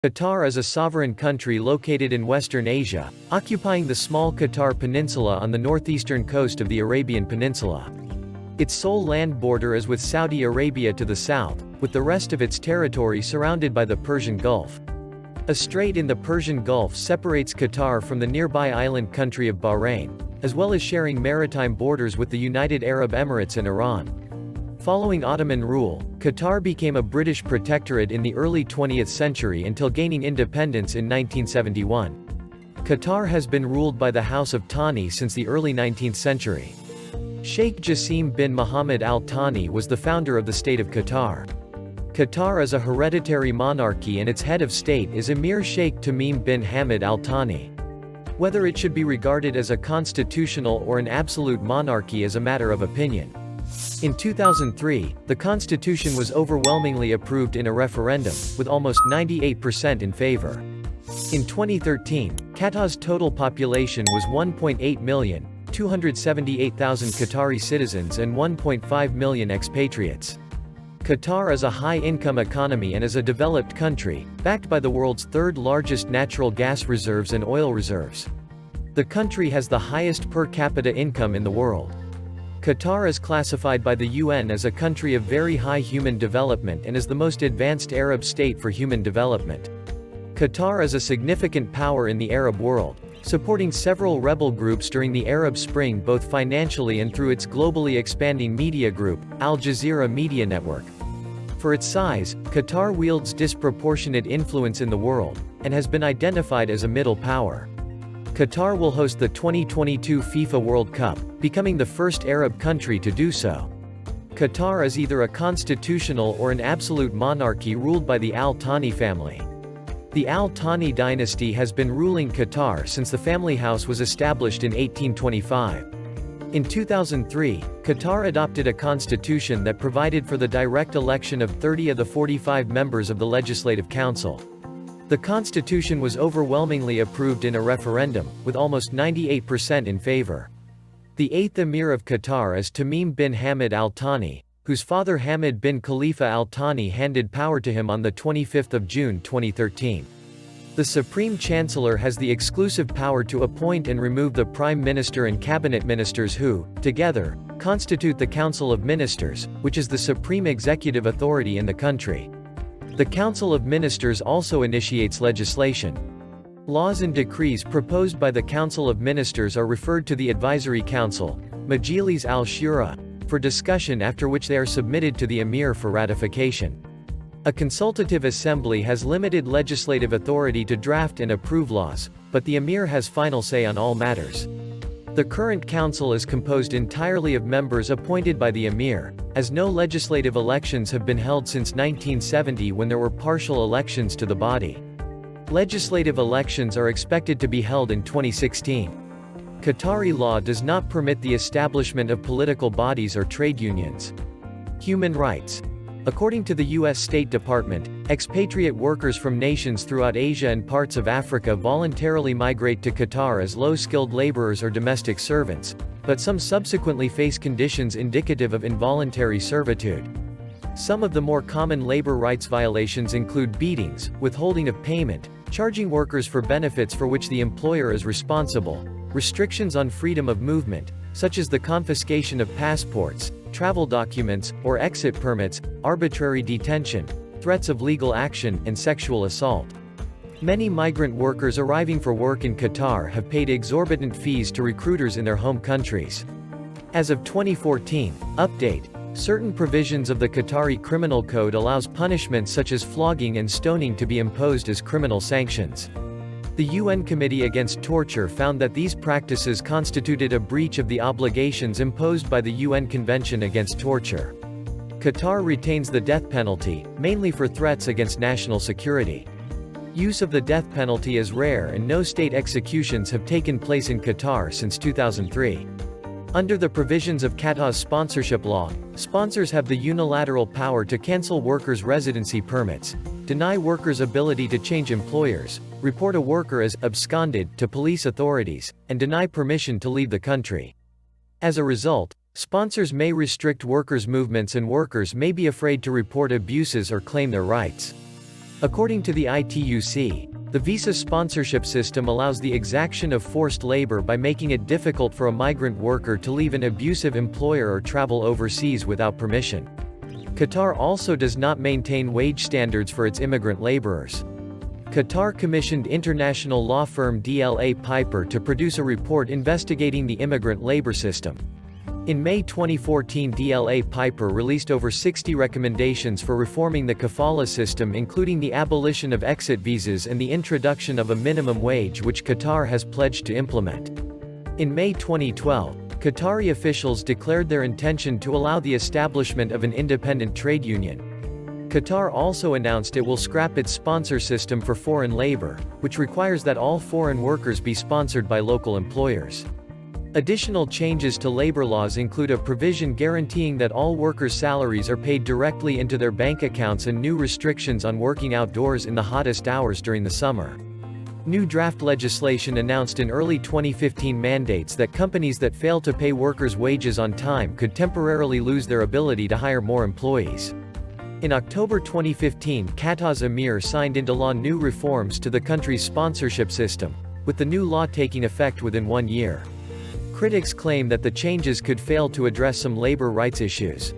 Qatar is a sovereign country located in Western Asia, occupying the small Qatar Peninsula on the northeastern coast of the Arabian Peninsula. Its sole land border is with Saudi Arabia to the south, with the rest of its territory surrounded by the Persian Gulf. A strait in the Persian Gulf separates Qatar from the nearby island country of Bahrain, as well as sharing maritime borders with the United Arab Emirates and Iran. Following Ottoman rule, Qatar became a British protectorate in the early 20th century until gaining independence in 1971. Qatar has been ruled by the House of Thani since the early 19th century. Sheikh Jassim bin Mohammed Al Thani was the founder of the State of Qatar. Qatar is a hereditary monarchy and its head of state is Emir Sheikh Tamim bin Hamad Al Thani. Whether it should be regarded as a constitutional or an absolute monarchy is a matter of opinion. In 2003, the constitution was overwhelmingly approved in a referendum, with almost 98% in favor. In 2013, Qatar's total population was 1.8 million, 278,000 Qatari citizens and 1.5 million expatriates. Qatar is a high-income economy and is a developed country, backed by the world's third-largest natural gas reserves and oil reserves. The country has the highest per capita income in the world. Qatar is classified by the UN as a country of very high human development and is the most advanced Arab state for human development. Qatar is a significant power in the Arab world, supporting several rebel groups during the Arab Spring both financially and through its globally expanding media group, Al Jazeera Media Network. For its size, Qatar wields disproportionate influence in the world, and has been identified as a middle power. Qatar will host the 2022 FIFA World Cup, becoming the first Arab country to do so. Qatar is either a constitutional or an absolute monarchy ruled by the Al Thani family. The Al Thani dynasty has been ruling Qatar since the family house was established in 1825. In 2003, Qatar adopted a constitution that provided for the direct election of 30 of the 45 members of the Legislative Council. The constitution was overwhelmingly approved in a referendum, with almost 98% in favor. The eighth emir of Qatar is Tamim bin Hamad Al Thani, whose father Hamad bin Khalifa Al Thani handed power to him on 25 June 2013. The Supreme Chancellor has the exclusive power to appoint and remove the Prime Minister and Cabinet Ministers who, together, constitute the Council of Ministers, which is the supreme executive authority in the country. The Council of Ministers also initiates legislation. Laws and decrees proposed by the Council of Ministers are referred to the Advisory Council, Majilis al-Shura, for discussion, after which they are submitted to the Emir for ratification. A consultative assembly has limited legislative authority to draft and approve laws, but the Emir has final say on all matters. The current council is composed entirely of members appointed by the Emir, as no legislative elections have been held since 1970 when there were partial elections to the body. Legislative elections are expected to be held in 2016. Qatari law does not permit the establishment of political bodies or trade unions. Human rights. According to the U.S. State Department, expatriate workers from nations throughout Asia and parts of Africa voluntarily migrate to Qatar as low-skilled laborers or domestic servants, but some subsequently face conditions indicative of involuntary servitude. Some of the more common labor rights violations include beatings, withholding of payment, charging workers for benefits for which the employer is responsible, restrictions on freedom of movement, such as the confiscation of passports, travel documents, or exit permits, arbitrary detention, threats of legal action, and sexual assault. Many migrant workers arriving for work in Qatar have paid exorbitant fees to recruiters in their home countries. As of 2014, update, certain provisions of the Qatari Criminal Code allows punishments such as flogging and stoning to be imposed as criminal sanctions. The UN Committee Against Torture found that these practices constituted a breach of the obligations imposed by the UN Convention Against Torture. Qatar retains the death penalty, mainly for threats against national security. Use of the death penalty is rare and no state executions have taken place in Qatar since 2003. Under the provisions of Qatar's sponsorship law, sponsors have the unilateral power to cancel workers' residency permits, deny workers' ability to change employers, report a worker as absconded to police authorities, and deny permission to leave the country. As a result, sponsors may restrict workers' movements and workers may be afraid to report abuses or claim their rights. According to the ITUC, the visa sponsorship system allows the exaction of forced labor by making it difficult for a migrant worker to leave an abusive employer or travel overseas without permission. Qatar also does not maintain wage standards for its immigrant laborers. Qatar commissioned international law firm DLA Piper to produce a report investigating the immigrant labor system. In May 2014, DLA Piper released over 60 recommendations for reforming the kafala system, including the abolition of exit visas and the introduction of a minimum wage, which Qatar has pledged to implement. In May 2012, Qatari officials declared their intention to allow the establishment of an independent trade union. Qatar also announced it will scrap its sponsor system for foreign labor, which requires that all foreign workers be sponsored by local employers. Additional changes to labor laws include a provision guaranteeing that all workers' salaries are paid directly into their bank accounts and new restrictions on working outdoors in the hottest hours during the summer. New draft legislation announced in early 2015 mandates that companies that fail to pay workers' wages on time could temporarily lose their ability to hire more employees. In October 2015, Qatar's emir signed into law new reforms to the country's sponsorship system, with the new law taking effect within 1 year. Critics claim that the changes could fail to address some labor rights issues.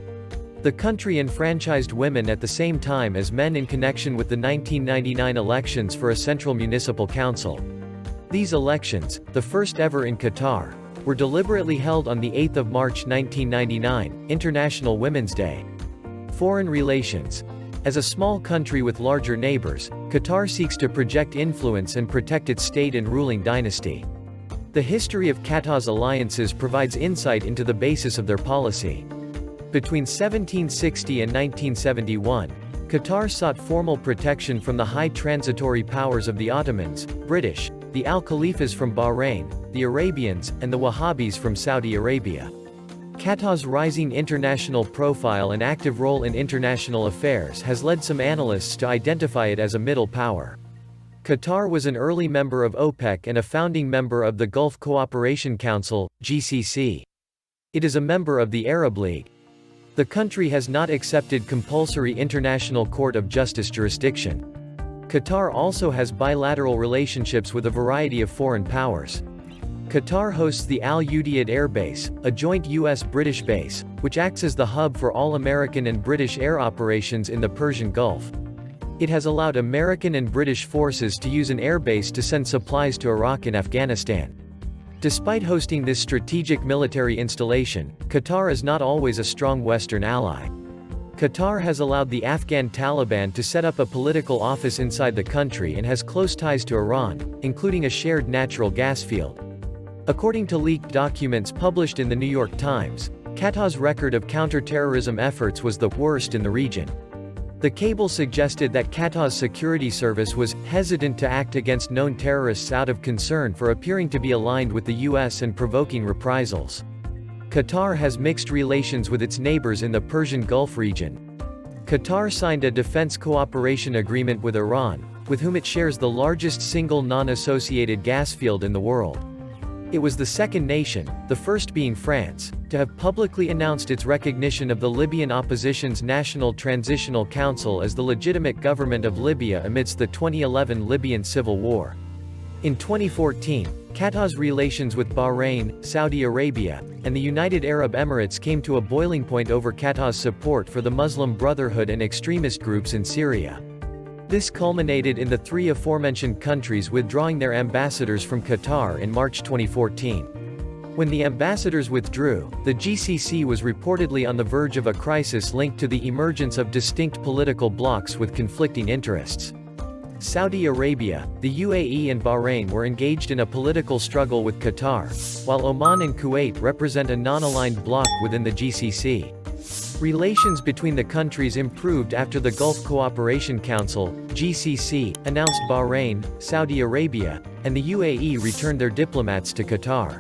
The country enfranchised women at the same time as men in connection with the 1999 elections for a central municipal council. These elections, the first ever in Qatar, were deliberately held on the 8th of March 1999, International Women's Day. Foreign relations. As a small country with larger neighbors, Qatar seeks to project influence and protect its state and ruling dynasty. The history of Qatar's alliances provides insight into the basis of their policy. Between 1760 and 1971, Qatar sought formal protection from the high transitory powers of the Ottomans, British, the Al-Khalifas from Bahrain, the Arabians, and the Wahhabis from Saudi Arabia. Qatar's rising international profile and active role in international affairs has led some analysts to identify it as a middle power. Qatar was an early member of OPEC and a founding member of the Gulf Cooperation Council, GCC. It is a member of the Arab League. The country has not accepted compulsory International Court of Justice jurisdiction. Qatar also has bilateral relationships with a variety of foreign powers. Qatar hosts the Al Udeid Air Base, a joint U.S.-British base, which acts as the hub for all American and British air operations in the Persian Gulf. It has allowed American and British forces to use an airbase to send supplies to Iraq and Afghanistan. Despite hosting this strategic military installation, Qatar is not always a strong Western ally. Qatar has allowed the Afghan Taliban to set up a political office inside the country and has close ties to Iran, including a shared natural gas field. According to leaked documents published in the New York Times, Qatar's record of counter-terrorism efforts was the worst in the region. The cable suggested that Qatar's security service was hesitant to act against known terrorists out of concern for appearing to be aligned with the U.S. and provoking reprisals. Qatar has mixed relations with its neighbors in the Persian Gulf region. Qatar signed a defense cooperation agreement with Iran, with whom it shares the largest single non-associated gas field in the world. It was the second nation, the first being France, to have publicly announced its recognition of the Libyan opposition's National Transitional Council as the legitimate government of Libya amidst the 2011 Libyan civil war. In 2014, Qatar's relations with Bahrain, Saudi Arabia, and the United Arab Emirates came to a boiling point over Qatar's support for the Muslim Brotherhood and extremist groups in Syria. This culminated in the three aforementioned countries withdrawing their ambassadors from Qatar in March 2014. When the ambassadors withdrew, the GCC was reportedly on the verge of a crisis linked to the emergence of distinct political blocs with conflicting interests. Saudi Arabia, the UAE and Bahrain were engaged in a political struggle with Qatar, while Oman and Kuwait represent a non-aligned bloc within the GCC. Relations between the countries improved after the Gulf Cooperation Council, GCC, announced Bahrain, Saudi Arabia, and the UAE returned their diplomats to Qatar.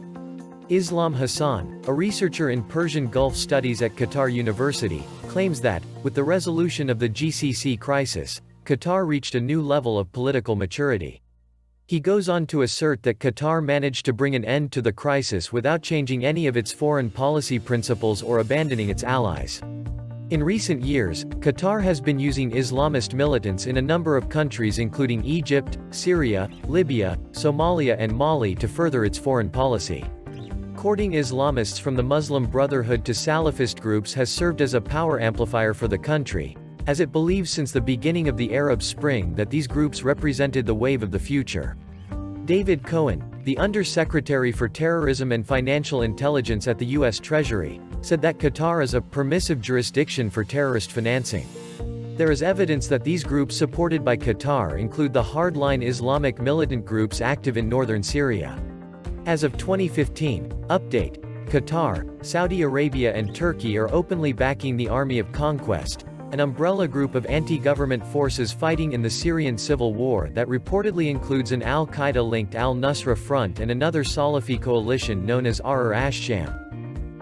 Islam Hassan, a researcher in Persian Gulf studies at Qatar University, claims that, with the resolution of the GCC crisis, Qatar reached a new level of political maturity. He goes on to assert that Qatar managed to bring an end to the crisis without changing any of its foreign policy principles or abandoning its allies. In recent years, Qatar has been using Islamist militants in a number of countries including Egypt, Syria, Libya, Somalia and Mali to further its foreign policy. Courting Islamists from the Muslim Brotherhood to Salafist groups has served as a power amplifier for the country, as it believes since the beginning of the Arab Spring that these groups represented the wave of the future. David Cohen, the Under-Secretary for Terrorism and Financial Intelligence at the U.S. Treasury, said that Qatar is a permissive jurisdiction for terrorist financing. There is evidence that these groups supported by Qatar include the hardline Islamic militant groups active in northern Syria. As of 2015, update, Qatar, Saudi Arabia and Turkey are openly backing the Army of Conquest, an umbrella group of anti-government forces fighting in the Syrian civil war that reportedly includes an al-Qaeda-linked al-Nusra Front and another Salafi coalition known as Ahrar ash-Sham.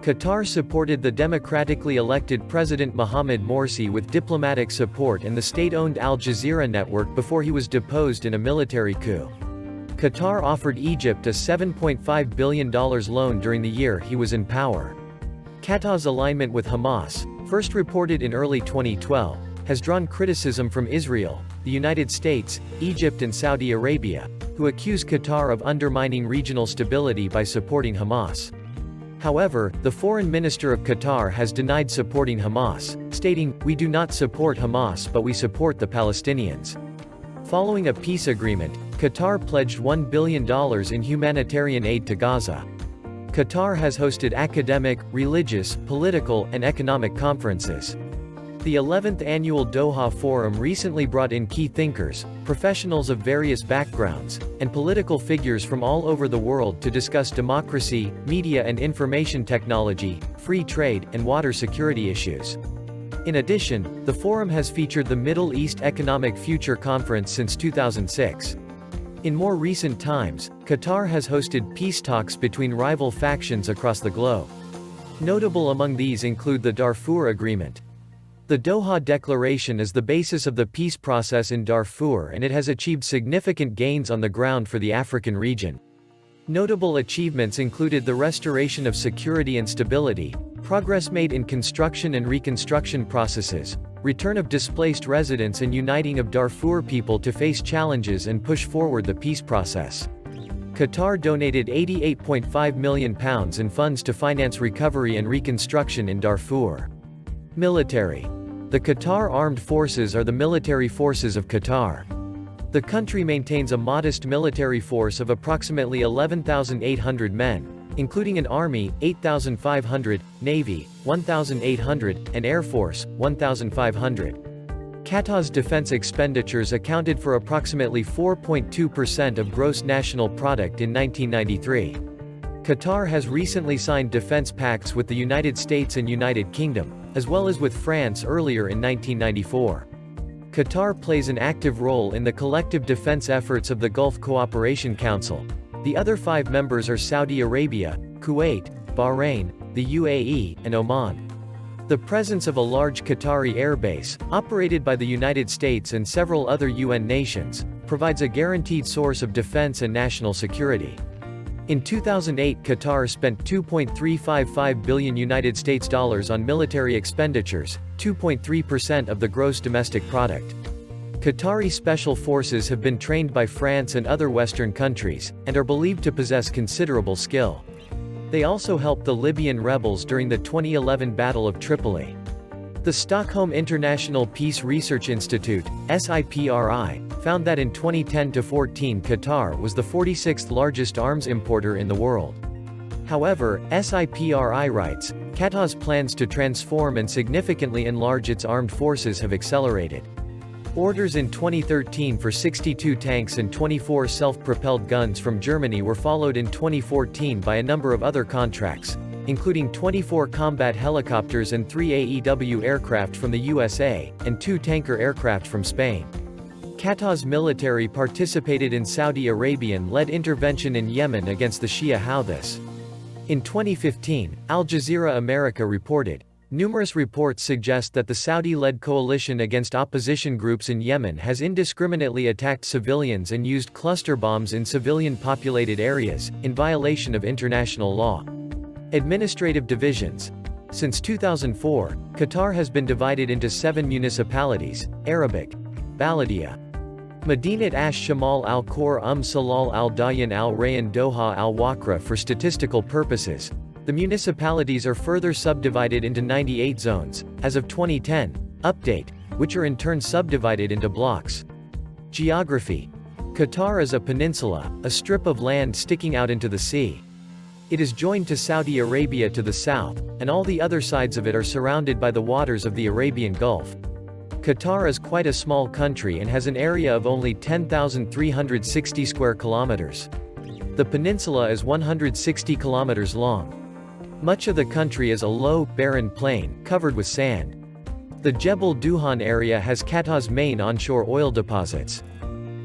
Qatar supported the democratically elected President Mohamed Morsi with diplomatic support and the state-owned Al Jazeera network before he was deposed in a military coup. Qatar offered Egypt a $7.5 billion loan during the year he was in power. Qatar's alignment with Hamas, first reported in early 2012, has drawn criticism from Israel, the United States, Egypt and Saudi Arabia, who accuse Qatar of undermining regional stability by supporting Hamas. However, the foreign minister of Qatar has denied supporting Hamas, stating, "We do not support Hamas but we support the Palestinians." Following a peace agreement, Qatar pledged $1 billion in humanitarian aid to Gaza. Qatar has hosted academic, religious, political, and economic conferences. The 11th annual Doha Forum recently brought in key thinkers, professionals of various backgrounds, and political figures from all over the world to discuss democracy, media and information technology, free trade, and water security issues. In addition, the forum has featured the Middle East Economic Future Conference since 2006. In more recent times, Qatar has hosted peace talks between rival factions across the globe. Notable among these include the Darfur Agreement. The Doha Declaration is the basis of the peace process in Darfur and it has achieved significant gains on the ground for the African region. Notable achievements included the restoration of security and stability, progress made in construction and reconstruction processes, return of displaced residents and uniting of Darfur people to face challenges and push forward the peace process. Qatar donated £88.5 million in funds to finance recovery and reconstruction in Darfur. Military. The Qatar Armed Forces are the military forces of Qatar. The country maintains a modest military force of approximately 11,800 men, including an army, 8,500, navy, 1,800, and air force, 1,500. Qatar's defense expenditures accounted for approximately 4.2% of gross national product in 1993. Qatar has recently signed defense pacts with the United States and United Kingdom, as well as with France earlier in 1994. Qatar plays an active role in the collective defense efforts of the Gulf Cooperation Council. The other 5 members are Saudi Arabia, Kuwait, Bahrain, the UAE, and Oman. The presence of a large Qatari airbase, operated by the United States and several other UN nations, provides a guaranteed source of defense and national security. In 2008, Qatar spent $2.355 billion on military expenditures, 2.3% of the gross domestic product. Qatari special forces have been trained by France and other Western countries, and are believed to possess considerable skill. They also helped the Libyan rebels during the 2011 Battle of Tripoli. The Stockholm International Peace Research Institute, SIPRI, found that in 2010-14 Qatar was the 46th largest arms importer in the world. However, SIPRI writes, Qatar's plans to transform and significantly enlarge its armed forces have accelerated. Orders in 2013 for 62 tanks and 24 self-propelled guns from Germany were followed in 2014 by a number of other contracts, including 24 combat helicopters and 3 AEW aircraft from the USA, and 2 tanker aircraft from Spain. Qatar's military participated in Saudi Arabian-led intervention in Yemen against the Shia Houthis. In 2015, Al Jazeera America reported, numerous reports suggest that the Saudi-led coalition against opposition groups in Yemen has indiscriminately attacked civilians and used cluster bombs in civilian-populated areas, in violation of international law. Administrative divisions. Since 2004, Qatar has been divided into 7 municipalities, Arabic, Baladia, Madinat Shamal al-Khor Salal al-Dayan al-Rayyan Doha al-Wakra. For statistical purposes, the municipalities are further subdivided into 98 zones, as of 2010, update, which are in turn subdivided into blocks. Geography. Qatar is a peninsula, a strip of land sticking out into the sea. It is joined to Saudi Arabia to the south, and all the other sides of it are surrounded by the waters of the Arabian Gulf. Qatar is quite a small country and has an area of only 10,360 square kilometers. The peninsula is 160 kilometers long. Much of the country is a low, barren plain, covered with sand. The Jebel Duhan area has Qatar's main onshore oil deposits.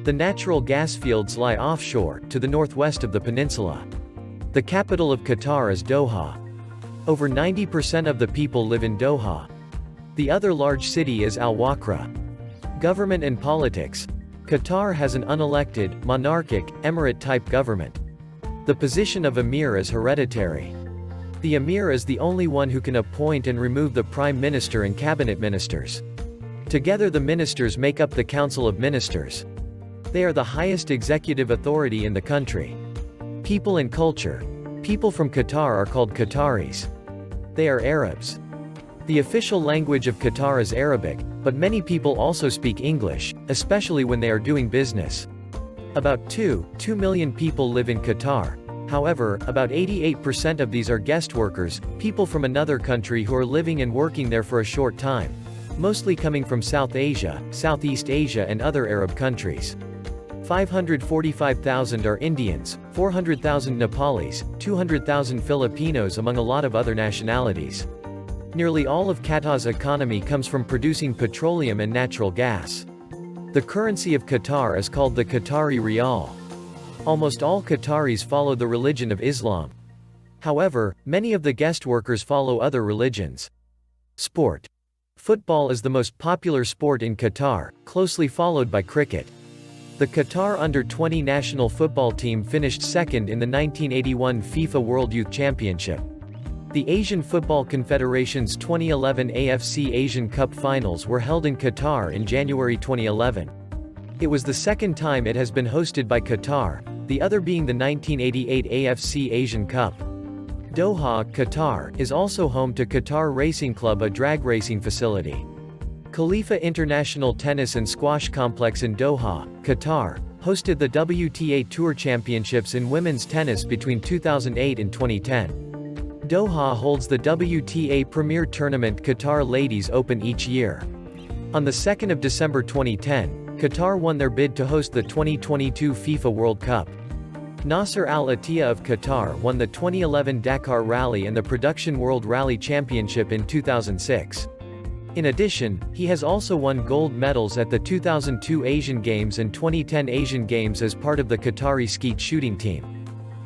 The natural gas fields lie offshore, to the northwest of the peninsula. The capital of Qatar is Doha. Over 90% of the people live in Doha. The other large city is Al-Wakra. Government and politics. Qatar has an unelected, monarchic, emirate-type government. The position of emir is hereditary. The emir is the only one who can appoint and remove the prime minister and cabinet ministers. Together the ministers make up the Council of Ministers. They are the highest executive authority in the country. People and culture. People from Qatar are called Qataris. They are Arabs. The official language of Qatar is Arabic, but many people also speak English, especially when they are doing business. About 2 million people live in Qatar. However, about 88% of these are guest workers, people from another country who are living and working there for a short time, mostly coming from South Asia, Southeast Asia and other Arab countries. 545,000 are Indians, 400,000 Nepalis, 200,000 Filipinos among a lot of other nationalities. Nearly all of Qatar's economy comes from producing petroleum and natural gas. The currency of Qatar is called the Qatari Riyal. Almost all Qataris follow the religion of Islam. However, many of the guest workers follow other religions. Sport. Football is the most popular sport in Qatar, closely followed by cricket. The Qatar Under-20 national football team finished second in the 1981 FIFA World Youth Championship. The Asian Football Confederation's 2011 AFC Asian Cup finals were held in Qatar in January 2011. It was the second time it has been hosted by Qatar, the other being the 1988 AFC Asian Cup. Doha, Qatar, is also home to Qatar Racing Club, a drag racing facility. Khalifa International Tennis and Squash Complex in Doha, Qatar, hosted the WTA Tour Championships in women's tennis between 2008 and 2010. Doha holds the WTA Premier Tournament Qatar Ladies Open each year. On the 2nd of December 2010, Qatar won their bid to host the 2022 FIFA World Cup. Nasser Al Attiyah of Qatar won the 2011 Dakar Rally and the Production World Rally Championship in 2006. In addition, he has also won gold medals at the 2002 Asian Games and 2010 Asian Games as part of the Qatari skeet shooting team.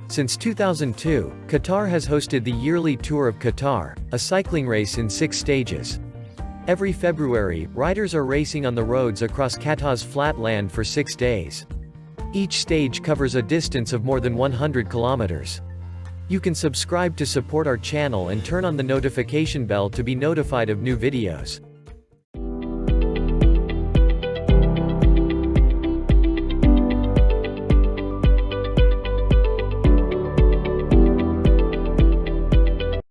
Since 2002, Qatar has hosted the yearly Tour of Qatar, a cycling race in 6 stages. Every February, riders are racing on the roads across Qatar's flat land for 6 days. Each stage covers a distance of more than 100 kilometers. You can subscribe to support our channel and turn on the notification bell to be notified of new videos.